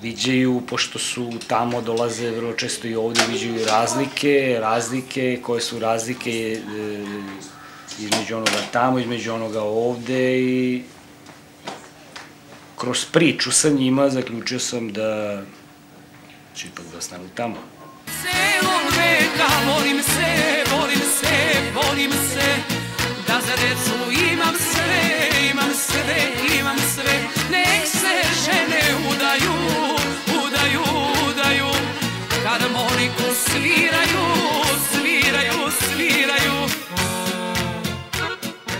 viđaju, pošto su tamo, dolaze vrlo često i ovde, viđaju razlike, koje su razlike između onoga tamo, između onoga ovde i kroz priču sa njima zaključio sam da ću ipak da ostanu tamo. Celog veka borim se, da za decu imam sve, nek se žene udaju, kad harmoniku sviraju.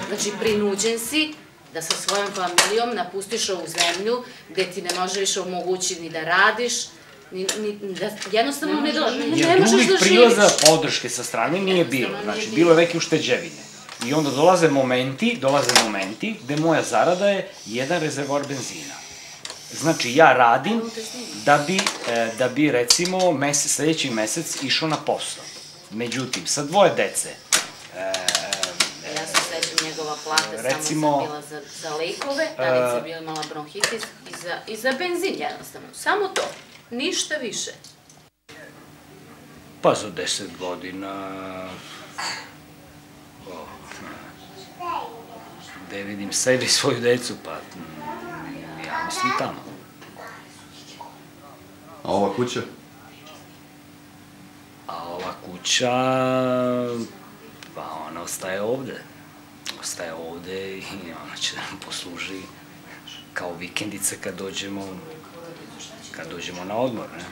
Znači, prinuđen si da sa svojom familijom napustiš ovu zemlju, gde ti ne može više omogućiti ni da radiš, jednostavno ne možeš da živiš. Jer drugih prilaza podrške sa strane nije bilo, znači bilo je neke ušteđevine. I onda dolaze momenti gde moja zarada je 1 rezervoar benzina. Znači ja radim da bi recimo sledeći mesec išao na posao. Međutim, sa 2 dece, ja se sećam njegova plata, samo sam bila za lekove, Danica je bila imala bronhitis i za benzin jednostavno. Samo to, ništa više. Pa za 10 godina... Gde vidim sebe i svoju decu, pa ja mislim tamo. A ova kuća? A ova kuća, pa ona ostaje ovde. Ostaje ovde i ona će da nam posluži kao vikendica kad dođemo na odmor, ne?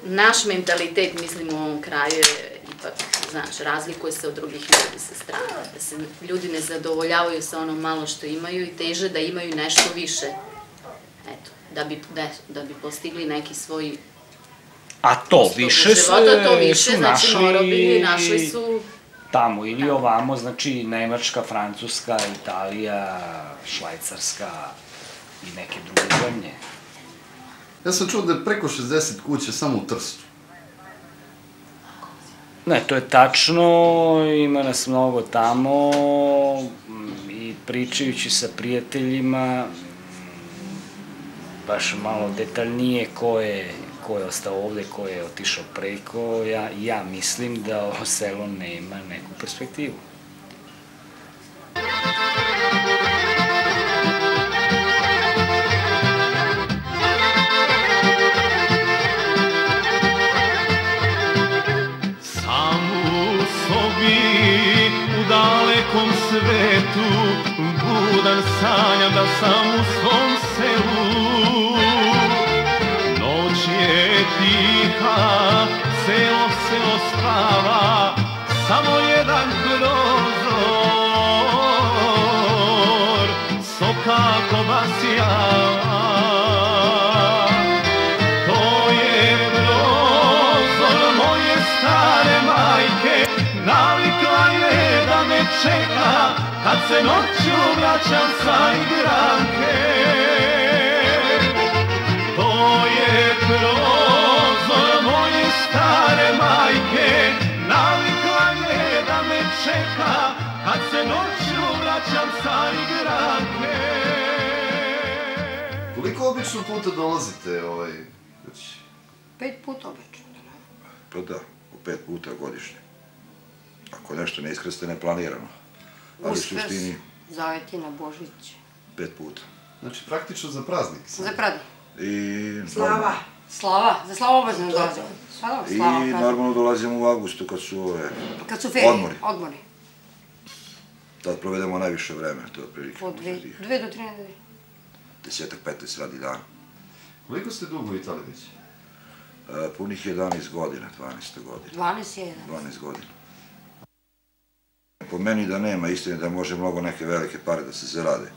Naš mentalitet, mislim, u ovom kraju je ipak, znaš, razlikuje se od drugih ljudi sa strane. Da se ljudi ne zadovoljavaju sa ono malo što imaju i teže da imaju nešto više. Eto, da bi postigli neki svoj... A to više su našli tamo ili ovamo, znači Nemačka, Francuska, Italija, Švajcarska i neke druge zemlje. Ja sam čuo da je preko 60 kuća samo u Trstu. Ne, to je tačno, ima nas mnogo tamo i pričajući sa prijateljima, baš malo detaljnije ko je ostao ovde, ko je otišao preko, ja mislim da ovo selo nema neku perspektivu. Svetu, budan sanjam da sam u svom selu. Noć je tiha, selo spava, samo jedan prozor, soka kobasija. To je prozor moje stare majke, navikla je da me čeka kad se noću vraćam sa igranke. To je prozor moje stare majke, navikla je da me čeka kad se noću vraćam sa igranke. Koliko obično puta dolazite kući? 5 puta obično. Pa da, po 5 puta godišnje. Ako nešto ne iskreste, neplanirano. Uskrs, Zavetina, Božić. 5 puta. Znači, praktično za praznik. Za praznik. I... Slava. Za slavu obavezno dolazimo. I normalno dolazimo u avgustu kad su ove... Kad su ferije, odmori. Tad provedemo najviše vreme, to je otprilike. Od 2 do 3 nedelje. 10-15 radi dana. Koliko ste dugo u Italiji već? Punih 11 godina, 12. godina. 12 godina. Po meni da nema istine da može mnogo neke velike pare da se zarade.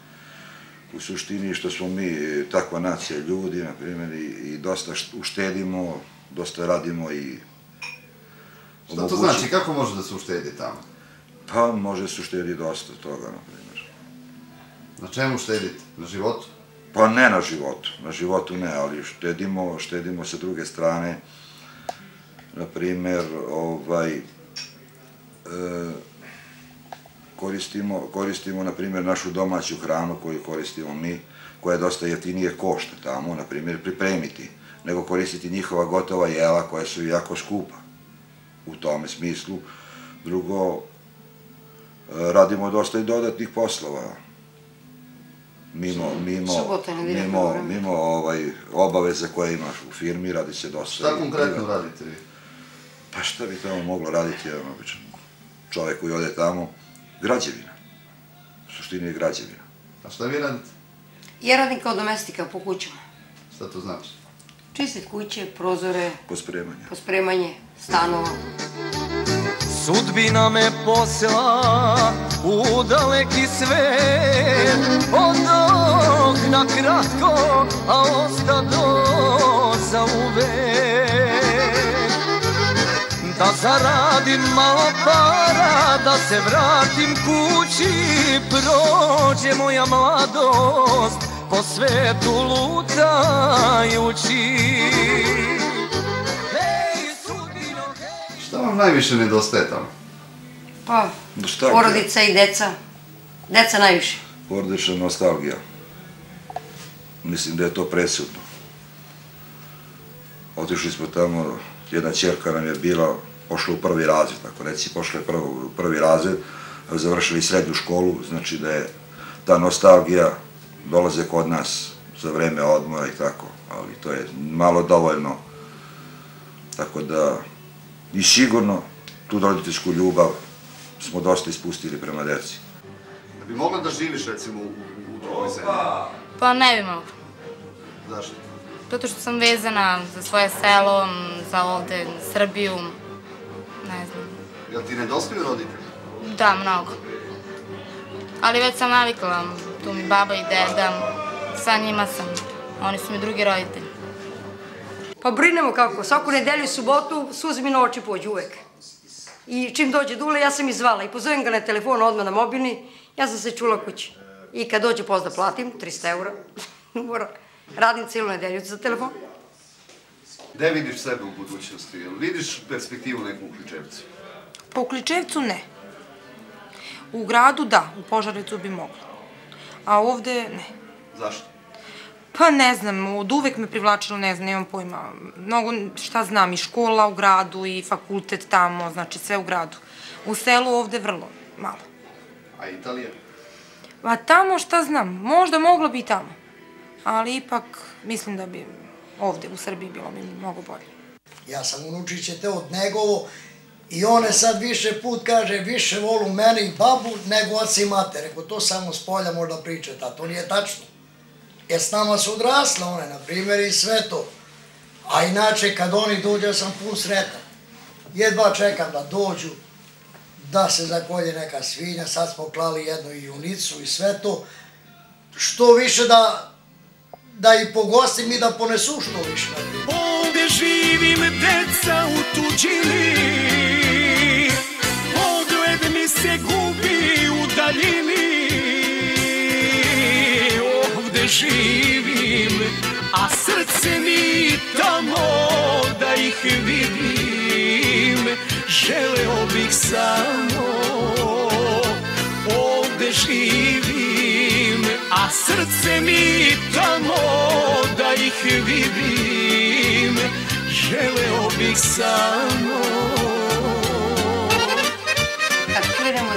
U suštini što smo mi takva nacija ljudi, na primjer, i dosta uštedimo, dosta radimo i... Šta to znači? Kako može da se uštedi tamo? Pa može se uštedi dosta toga, na primjer. Na čemu štedite? Na životu? Pa ne na životu ne, ali štedimo sa druge strane. Na primjer, koristimo, na primjer, našu domaću hranu koju koristimo mi, koja dosta jeftinije košta tamo, na primjer, pripremiti, nego koristiti njihova gotova jela koja su jako skupa u tome smislu. Drugo, radimo dosta i dodatnih poslova. Mimo obaveze koje imaš u firmi, radi se dosta. Šta konkretno radite vi? Pa šta bi tamo moglo raditi jedan običan čovek koji ode tamo? Građevina. U suštini je građevina. A šta vi radite? Ja radim kao domestika po kućama. Šta to znači? Čistit kuće, prozore, pospremanje stanova. Sudbina me posla u daleki svet, odok na kratko, a ostado za uvek. Da zaradim malo para, da se vratim kući, prođe moja mladost po svetu lutajući. Šta vam najviše nedostaje tamo? Pa, porodica i deca. Deca najviše. Porodična nostalgija. Mislim da je to presudno. Otišli smo tamo, jedna ćerka nam je bila, pošla u prvi razred, tako reci, pošla je u prvi razred, završili srednju školu, znači da je ta nostalgija, dolaze kod nas za vreme odmora i tako, ali to je malo dovoljno, tako da i sigurno tu roditeljsku ljubav smo dosta ispustili prema deci. Da bi mogla da živiš, recimo, u drugoj zemlji? Pa ne bi mogla. Zašto? Zato što sam vezana za svoje selo, za ovde Srbiju, ne znam. Jel ti nedostaju roditelji? Da, mnogo. Ali već sam navikla, tu mi baba i deda, sa njima sam, oni su mi drugi roditelji. Pa brinemo kako, svaku nedelju i subotu suze mi na oči pođu uvek. I čim dođe Dule, ja sam izvala i pozovem ga na telefon odmah na mobilni, ja sam se čula kući. I kad dođe post da platim, 300 eura, radim cijelu nedelju za telefon. Gde vidiš sebe u budućnosti? Jel vidiš perspektivu neku u Kličevcu? Pa u Kličevcu ne. U gradu da, u Požarevcu bi mogla. A ovde ne. Zašto? Pa ne znam, od uvek me privlačilo, ne znam, nemam pojma. Mnogo šta znam, i škola u gradu, i fakultet tamo, znači sve u gradu. U selu ovde vrlo malo. A Italija? A tamo šta znam, možda moglo bi i tamo. Ali ipak mislim da bi ovde u Srbiji bilo mi mnogo bolje. Ja sam unučiće od njegovo i one sad više put kaže više volu mene i babu nego oca i mater. Rekao, to samo s polja možda pričati, a to nije tačno. Jer s nama su odrasle one, na primjer, i sve to. A inače, kad oni dođu, ja sam pun sretan. Jedva čekam da dođu, da se zakolje neka svinja, sad smo klali jednu junicu i sve to. Što više da i pogostim i da ponesu što više. Ovdje živim, deca u tuđini, pogled mi se gubi u daljini. Ovdje živim, a srce mi tamo da ih vidim. Želeo bih samo ovdje živim, a srce mi tamo da ih vidim. Želeo bih samo. Kad krenemo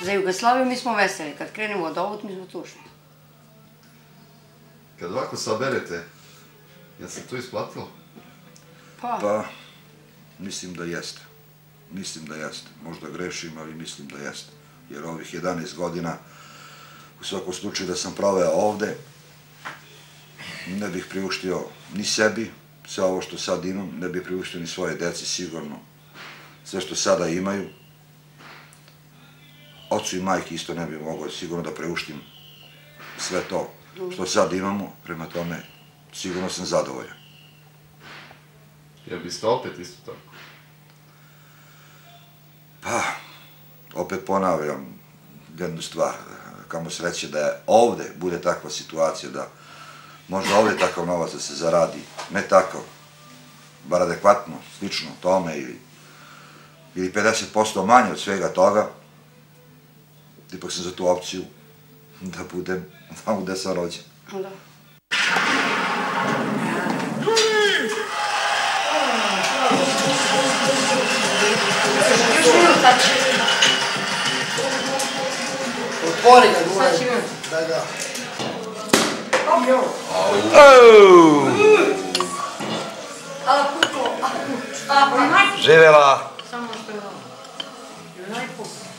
za Jugoslaviju, mi smo veseli. Kad krenemo od ovog, mi smo tužni. Kad ovako saberete, je se to isplatilo? Pa, mislim da jeste. Mislim da jeste. Možda grešim, ali mislim da jeste. Jer ovih 11 godina, u svakom slučaju da sam proveo ovde, ne bih priuštio ni sebi, sve ovo što sad imam, ne bih priuštio ni svoje deci, sigurno. Sve što sada imaju, ocu i majki isto ne bih mogao sigurno da priuštim sve to što sad imamo, prema tome sigurno sam zadovoljan. Jel biste opet isto tako? Pa, opet ponavljam jednu stvar, kamo sreće da je ovde bude takva situacija, da možda ovde takav novac da se zaradi, ne takav, bar adekvatno, slično tome ili 50% manje od svega toga, ipak sam za tu opciju da budem tamo gde sam rođen. Da. Otvori ga, Dule. Da. Ala puklo. Živela! Samo što je ovo. Najpuklo.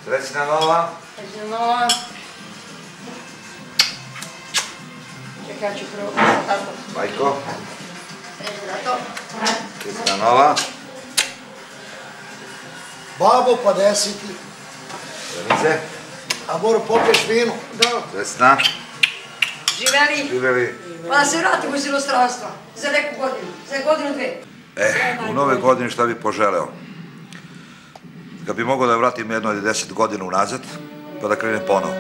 Srećna nova! Srećna nova. Čekaj, ću prvo tako. Majko! Srećna to. Srećna nova! Babo, pa desiti. Zanice! A Boro, popiješ vino? Da. Srećna! Živeli. Živeli! Pa da se vratimo iz inostranstva. Za neku godinu. Za godinu, dve. U nove godine šta bih poželeo? Kad bi mogao da vratim jedno ili 10 godina unazad, pa da krenem ponovo.